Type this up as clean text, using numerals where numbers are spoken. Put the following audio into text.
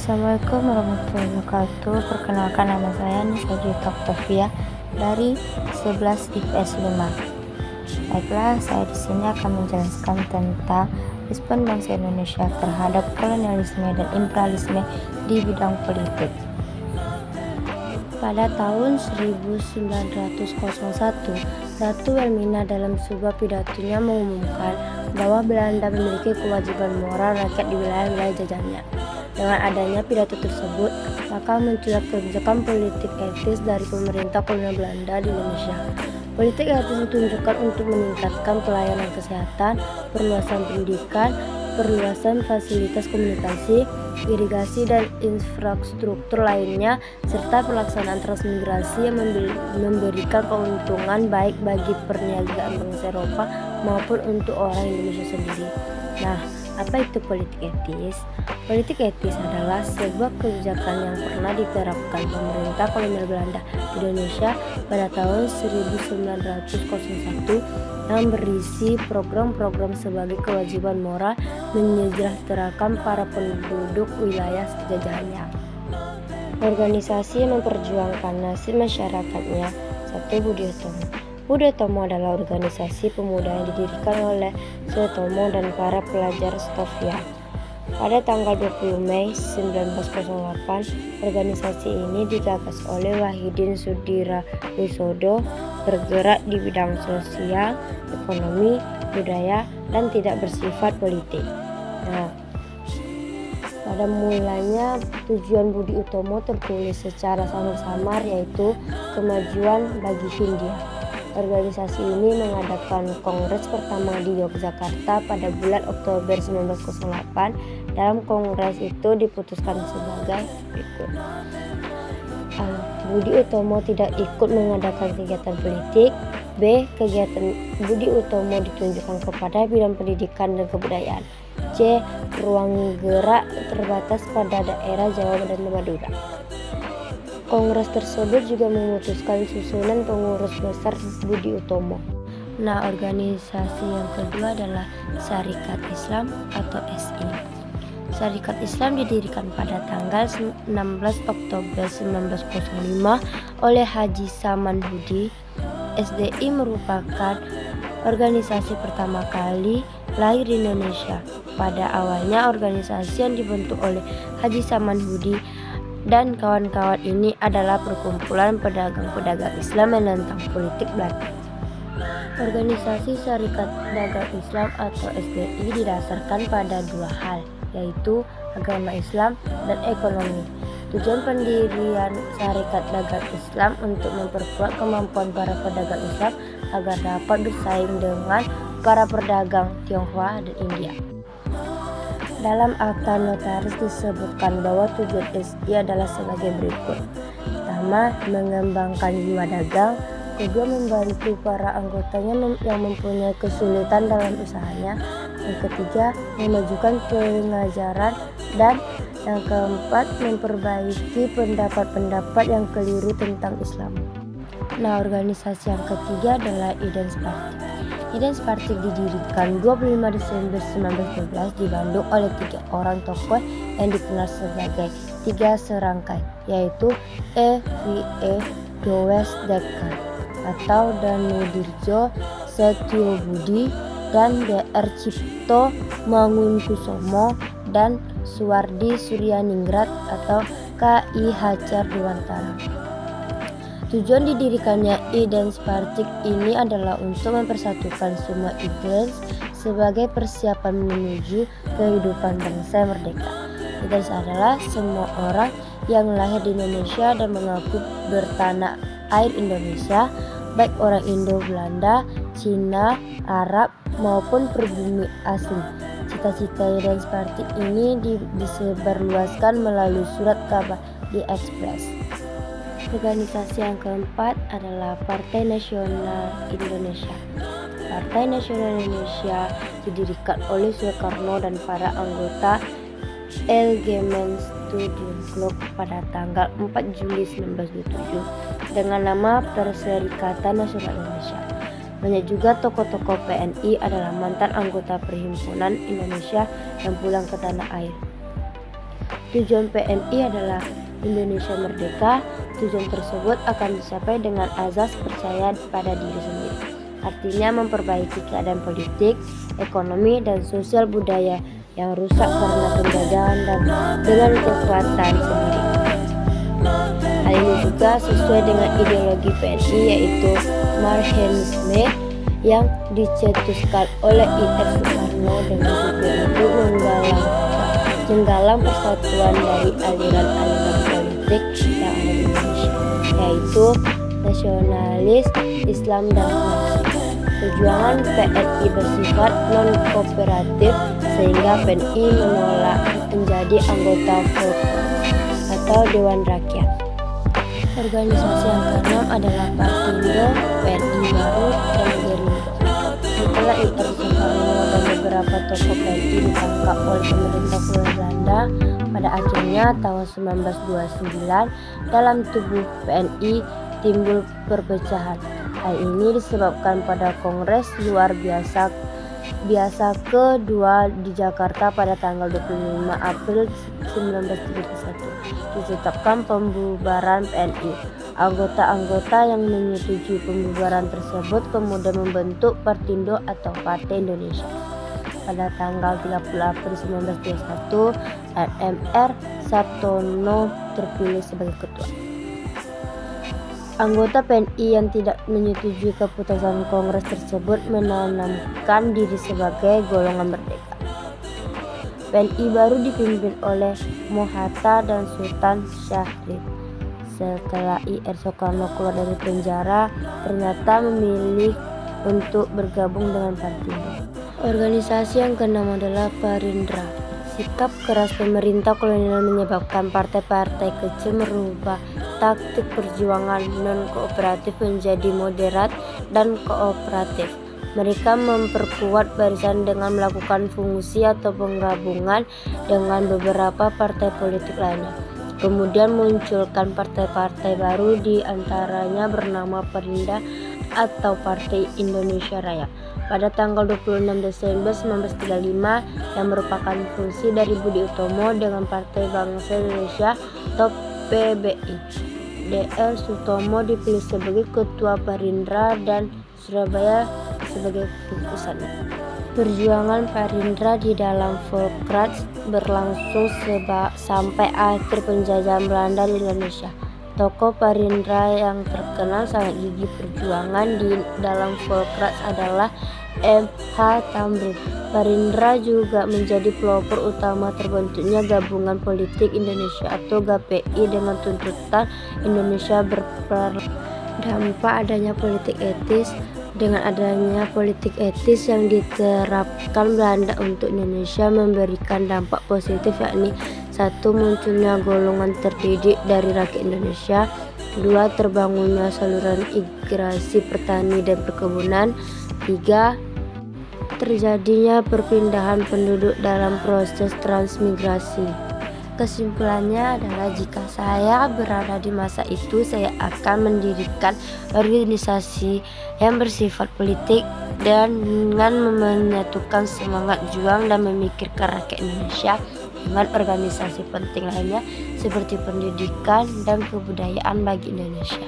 Assalamualaikum warahmatullahi wabarakatuh. Perkenalkan, nama saya Nisa Dita Octavia dari 11 IPS 5. Baiklah, saya di sini akan menjelaskan tentang respon bangsa Indonesia terhadap kolonialisme dan imperialisme di bidang politik. Pada tahun 1901, Ratu Wilhelmina dalam sebuah pidatonya mengumumkan bahwa Belanda memiliki kewajiban moral rakyat di wilayah-wilayah jajahannya. Dengan adanya pidato tersebut, maka muncullah kebijakan politik etis dari pemerintah kolonial Belanda di Indonesia. Politik etis ditunjukkan untuk meningkatkan pelayanan kesehatan, perluasan pendidikan, perluasan fasilitas komunikasi, irigasi dan infrastruktur lainnya, serta pelaksanaan transmigrasi yang memberikan keuntungan baik bagi perniagaan bangsa Eropa maupun untuk orang Indonesia sendiri. Nah, apa itu politik etis? Politik etis adalah sebuah kebijakan yang pernah diterapkan pemerintah kolonial Belanda di Indonesia pada tahun 1901 yang berisi program-program sebagai kewajiban moral menyejahterakan para penduduk wilayah jajahannya. Organisasi yang memperjuangkan nasib masyarakatnya. 1. Budi Utomo. Budi Utomo adalah organisasi pemuda yang didirikan oleh Sutomo dan para pelajar Stovia. Pada tanggal 20 Mei 1908, organisasi ini digagas oleh Wahidin Sudirohusodo, bergerak di bidang sosial, ekonomi, budaya, dan tidak bersifat politik. Nah, pada mulanya tujuan Budi Utomo tertulis secara samar-samar, yaitu kemajuan bagi Hindia. Organisasi ini mengadakan kongres pertama di Yogyakarta pada bulan Oktober 1908. Dalam kongres itu diputuskan sebagai berikut. Budi Utomo tidak ikut mengadakan kegiatan politik. B. Kegiatan Budi Utomo ditunjukkan kepada bidang pendidikan dan kebudayaan. C. Ruang gerak terbatas pada daerah Jawa dan Madura. Kongres tersebut juga memutuskan susunan pengurus besar Budi Utomo. Nah, organisasi yang kedua adalah Syarikat Islam atau SI. Syarikat Islam didirikan pada tanggal 16 Oktober 1905 oleh Haji Saman Hudi. SDI merupakan organisasi pertama kali lahir di Indonesia. Pada awalnya organisasi yang dibentuk oleh Haji Saman Hudi dan kawan-kawan ini adalah perkumpulan pedagang-pedagang Islam yang menentang politik Belanda. Organisasi Syarikat Dagang Islam atau SDI didasarkan pada dua hal, yaitu agama Islam dan ekonomi. Tujuan pendirian Syarikat Dagang Islam untuk memperkuat kemampuan para pedagang Islam agar dapat bersaing dengan para pedagang Tionghoa dan India. Dalam akta notaris disebutkan bahwa tujuan SI adalah sebagai berikut. Pertama, mengembangkan jiwa dagang. Kedua, membantu para anggotanya yang mempunyai kesulitan dalam usahanya. Yang ketiga, memajukan pengajaran. Dan yang keempat, memperbaiki pendapat-pendapat yang keliru tentang Islam. Nah, organisasi yang ketiga adalah Idens Party. Idens Party didirikan 25 Desember 1912 di Bandung oleh 3 orang tokoh yang dikenal sebagai tiga serangkai, yaitu E.V.E. Dowes Dekker atau Danudirjo Setiobudi dan Dr. Cipto Mangunkusumo dan Suwardi Suryaningrat atau K.I. Hajar Dewantara. Tujuan didirikannya Idens Party ini adalah untuk mempersatukan semua Idens sebagai persiapan menuju kehidupan bangsa yang merdeka. Idens adalah semua orang yang lahir di Indonesia dan mengaku bertanah air Indonesia, baik orang Indo-Belanda, Cina, Arab maupun pribumi asli. Cita-cita Idens Party ini disebarluaskan melalui surat kabar di Express. Organisasi yang keempat adalah Partai Nasional Indonesia. Partai Nasional Indonesia didirikan oleh Soekarno dan para anggota Elgemen Student Club pada tanggal 4 Juli 1927 dengan nama Perserikatan Nasional Indonesia. Banyak juga tokoh-tokoh PNI adalah mantan anggota Perhimpunan Indonesia yang pulang ke tanah air. Tujuan PNI adalah Indonesia merdeka. Tujuan tersebut akan dicapai dengan azas percaya pada diri sendiri. Artinya memperbaiki keadaan politik, ekonomi, dan sosial budaya yang rusak karena penjajahan dan dengan kekuatan sendiri. Hal ini juga sesuai dengan ideologi PNI, yaitu Marxisme yang dicetuskan oleh I.R. Soekarno dengan tujuan untuk menggalang persatuan dari aliran-aliran politik yang ada di Indonesia, yaitu nasionalis, Islam, dan Marxis. Perjuangan PNI bersifat non-kooperatif sehingga PNI menolak menjadi anggota Volksraad atau Dewan Rakyat. Organisasi yang keenam adalah Partindo, PNI Baru, dan Gerindra. Setelah I.R. Soekarno dan beberapa tokoh PNI ditangkap oleh pemerintah kolonial Belanda, pada akhirnya tahun 1929 dalam tubuh PNI timbul perpecahan. Hal ini disebabkan pada Kongres Luar Biasa kedua di Jakarta pada tanggal 25 April 1931 ditetapkan pembubaran PNI. Anggota-anggota yang menyetujui pembubaran tersebut kemudian membentuk Partindo atau Partai Indonesia. Pada tanggal 30 April 1931, R.M.R. Sartono terpilih sebagai ketua. Anggota PNI yang tidak menyetujui keputusan Kongres tersebut menanamkan diri sebagai golongan merdeka. PNI baru dipimpin oleh Mohatta dan Sultan Syahrir. Setelah I.R. Soekarno keluar dari penjara, ternyata memilih untuk bergabung dengan Partindo. Organisasi yang keenam adalah Parindra. Sikap keras pemerintah kolonial menyebabkan partai-partai kecil merubah taktik perjuangan non-kooperatif menjadi moderat dan kooperatif. Mereka memperkuat barisan dengan melakukan fungsi atau penggabungan dengan beberapa partai politik lainnya. Kemudian munculkan partai-partai baru, di antaranya bernama Perinda atau Partai Indonesia Raya pada tanggal 26 Desember 1935 yang merupakan fungsi dari Budi Utomo dengan Partai Bangsa Indonesia atau PBI. Dr. Sutomo dipilih sebagai ketua Parindra dan Surabaya sebagai pusatnya. Perjuangan Parindra di dalam Volksraad berlangsung sampai akhir penjajahan Belanda di Indonesia. Tokoh Parindra yang terkenal sangat gigih perjuangan di dalam Volksraad adalah M.H. Tamrin. Parindra juga menjadi pelopor utama terbentuknya Gabungan Politik Indonesia atau GPI dengan tuntutan Indonesia dampak adanya politik etis. Dengan adanya politik etis yang diterapkan Belanda untuk Indonesia memberikan dampak positif, yakni 1. Munculnya golongan terdidik dari rakyat Indonesia. 2. Terbangunnya saluran irigasi pertanian dan perkebunan. 3. Terjadinya perpindahan penduduk dalam proses transmigrasi. Kesimpulannya adalah jika saya berada di masa itu, saya akan mendirikan organisasi yang bersifat politik dan dengan menyatukan semangat juang dan memikirkan rakyat Indonesia dengan organisasi penting lainnya seperti pendidikan dan kebudayaan bagi Indonesia.